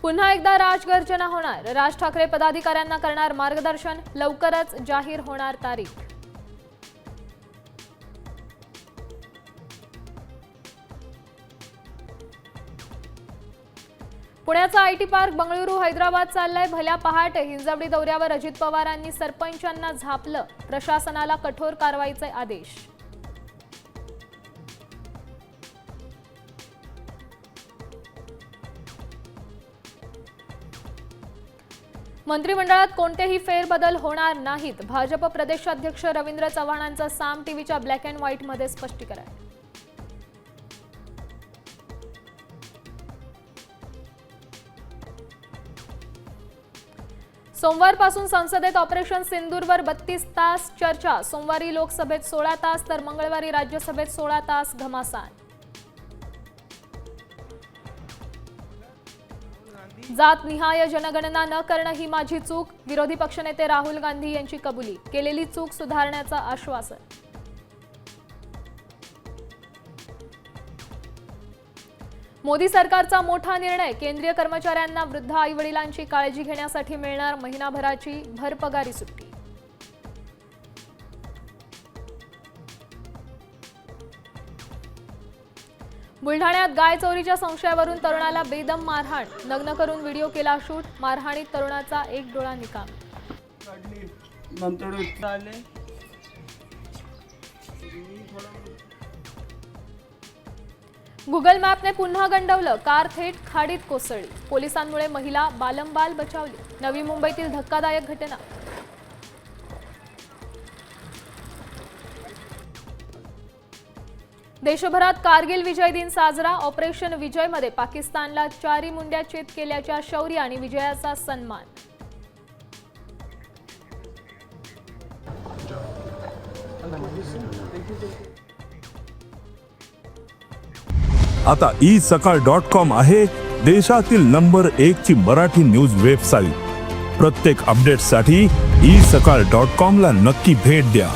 पुन्हा एकदा राजगर्जना होणार। राज ठाकरे पदाधिकाऱ्यांना करणार मार्गदर्शन। लवकरच जाहीर होणार तारीख। पुण्याचा आयटी पार्क बंगळुरू हैदराबाद चाललाय भल्या पहाटे। हिंजवडी दौऱ्यावर अजित पवारांनी सरपंचांना झापलं। प्रशासनाला कठोर कारवाईचे आदेश। मंत्रिमंडळात कोणतेही फेरबदल होणार नाहीत। भाजप प्रदेशाध्यक्ष रवींद्र चव्हाणांचं साम टीव्हीच्या ब्लॅक अँड व्हाईट मध्ये स्पष्टीकरण। सोमवारपासून संसदेत ऑपरेशन सिंदूरवर 32 तास चर्चा। सोमवारी लोकसभेत 16 तास तर मंगळवारी राज्यसभेत 16 तास घमासान। जातनिहाय जनगणना न करणं ही माझी चूक। विरोधी पक्षनेते राहुल गांधी यांची कबुली। केलेली चूक सुधारण्याचं आश्वासन। मोदी सरकारचा मोठा निर्णय। केंद्रीय कर्मचाऱ्यांना वृद्ध आईवडिलांची काळजी घेण्यासाठी मिळणार महिनाभराची भरपगारी सुट्टी। बुलढाण्यात गाय चोरीच्या संशयावरून तरुणाला बेदम मारहाण। नग्न करून व्हिडिओ केला शूट। मारहाणीत तरुणाचा एक डोळा निकामी। गुगल मॅपने पुन्हा गंडवलं। कार थेट खाडीत कोसळली। पोलिसांमुळे महिला बालंबाल बचावली। नवी मुंबईतील धक्कादायक घटना। देशभरात कारगिल विजय दिन साजरा। ऑपरेशन विजयमध्ये पाकिस्तानला 4 मुंड्या चेत केल्याच्या शौर्य आणि विजयाचा सन्मान। आता isakal.com आहे देशातील नंबर 1 ची मराठी न्यूज वेबसाईट। प्रत्येक अपडेटसाठी isakal.com ला नक्की भेट द्या।